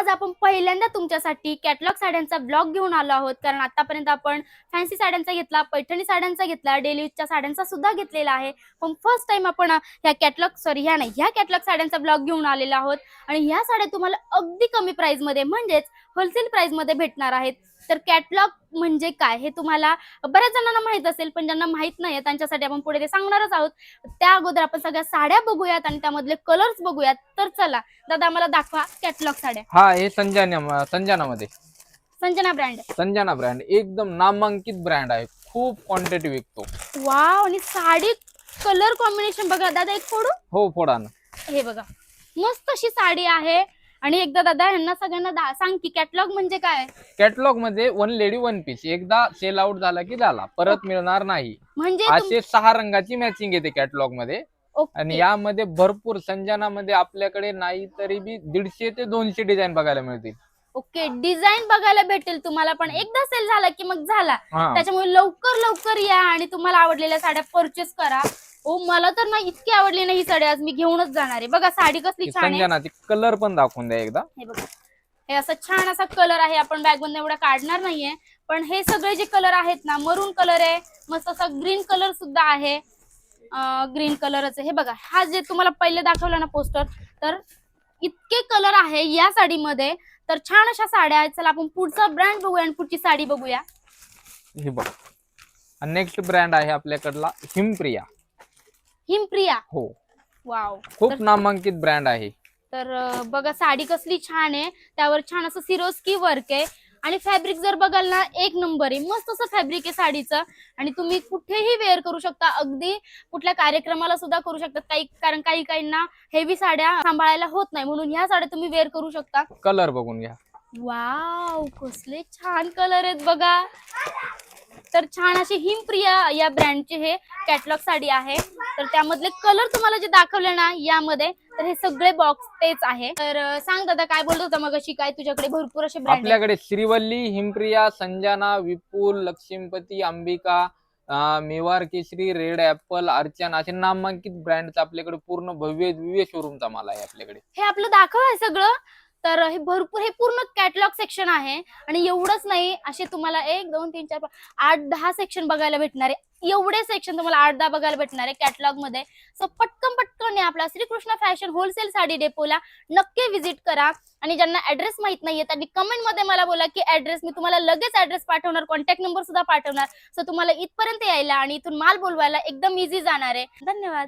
आज आपण पहिल्यांदा तुमच्यासाठी कॅटलॉग साड्यांचा ब्लॉग घेऊन आलो आहोत, कारण आतापर्यंत आपण फॅन्सी साड्यांचा घेतला, पैठणी साड्यांचा घेतला, डेली यूजच्या साड्यांचा सुद्धा घेतलेला आहे. पण फर्स्ट टाइम आपण ह्या कॅटलॉग साड्यांचा ब्लॉग घेऊन आलेलो आहोत आणि ह्या साड्या तुम्हाला अगदी कमी प्राइस मध्ये म्हणजेच होलसेल प्राइस मध्ये भेटणार आहेत. तर कॅटलॉग म्हणजे काय हे तुम्हाला बऱ्याच जणांना माहित असेल, पण ज्यांना माहित नाही त्यांच्यासाठी आपण पुढे ते सांगणारच आहोत. त्या अगोदर आपण सगळ्या साड्या बघूयात आणि त्यामधले कलर्स बघूयात. तर चला दादा, मला दाखवा कॅटलॉग साड्या. हा, हे संजनामध्ये संजना ब्रँड एकदम नामांकित ब्रँड आहे. खूप क्वांटिटी विकतो. वाव, आणि साडी कलर कॉम्बिनेशन बघा दादा, एक फोडू. हो, फोडा ना. हे बघा, मस्त अशी साडी आहे. आणि एकदा दादा ह्यांना सगळ्यांना सांग की कॅटलॉग म्हणजे काय. कॅटलॉग मध्ये वन लेडी वन पीस, एकदा सेल आउट झाला की झाला, परत मिळणार नाही. म्हणजे असे 6 रंगाची मॅचिंग येते कॅटलॉग मध्ये. आणि यामध्ये भरपूर संजनामध्ये आपल्याकडे नाही तरी बी 150 ते 200 डिझाईन बघायला मिळतील. ओके, डिझाईन बघायला भेटेल तुम्हाला. पण एकदा सेल झाला की मग झाला. हा. त्याच्यामुळे लवकर या आणि तुम्हाला आवडलेल्या साड्या परचेस करा. ओ, मला तर ना इतकी आवडली ना ही साडी, आज मी घेऊनच जाणार आहे. बघा साडी कसली छान आहे. संजनाची कलर पण दाखवून द्या एकदा. हे बघा, हे असं छान असा कलर आहे. आपण बॅग मधून एवढा काढणार नाहीये, पण हे सगळे जे कलर आहेत ना, मरून कलर आहे, मस्त असा ग्रीन कलर सुद्धा आहे. ग्रीन कलरच आहे. हे बघा, हा जे तुम्हाला पहिले दाखवला ना पोस्टर, तर इतके कलर आहे या साडीमध्ये. तर छान अशा साड्या आहेत. चला आपण पुढचा ब्रँड बघूया आणि पुढची साडी बघूया. हे बघा, नेक्स्ट ब्रँड आहे आपल्याकडला हिमप्रिया. हिमप्रिया, हो, वाव, खूप नामांकित ब्रँड आहे. तर बघा साडी कसली छान आहे. त्यावर छान असं सिरोस्की वर्क आहे आणि फॅब्रिक जर बघाल ना, एक नंबर आहे. मस्त असं फॅब्रिक आहे साडीचं आणि तुम्ही कुठेही वेअर करू शकता. अगदी कुठल्या कार्यक्रमाला सुद्धा करू शकतात. कारण काहींना हेवी साड्या सांभाळायला होत नाही, म्हणून ह्या साड्या तुम्ही वेअर करू शकता. कलर बघून घ्या. वाव, कसले छान कलर आहेत बघा. तर छान अशी हिमप्रिया या ब्रँडचे हे कॅटलॉग साडी आहे. तर त्यामधले कलर तुम्हाला जे दाखवले ना यामध्ये, तर हे सगळे बॉक्स तेच आहे. तर सांग दादा, काय बोलत होता मग अशी, काय तुझ्याकडे भरपूर असे ब्रँड आपल्याकडे श्रीवल्ली, हिमप्रिया, संजना, विपुल, लक्ष्मीपती, अंबिका, मेवार केसरी, रेड ऍपल, अर्चना असे नामांकित ब्रँड आपल्याकडे पूर्ण भव्य दिव्य शोरूमचा माल आहे आपल्याकडे. हे आपलं दाखव आहे सगळं. तर हे भरपूर, हे पूर्ण कॅटलॉग सेक्शन आहे. आणि एवढंच नाही, असे तुम्हाला 1 2 3 4 5 8 10 सेक्शन बघायला भेटणार आहे. एवढे सेक्शन तुम्हाला 8 10 बघायला भेटणार आहे कॅटलॉग मध्ये. सो पटकन आपला श्रीकृष्ण फॅशन होलसेल साडी डेपोला नक्की व्हिजिट करा. आणि ज्यांना ऍड्रेस माहित नाहीये त्यांनी कमेंट मध्ये मला बोला की ऍड्रेस, मी तुम्हाला लगेच ऍड्रेस पाठवणार, कॉन्टॅक्ट नंबर सुद्धा पाठवणार. सो तुम्हाला इथपर्यंत यायला आणि इथून माल बोलवायला एकदम इझी जाणार आहे. धन्यवाद.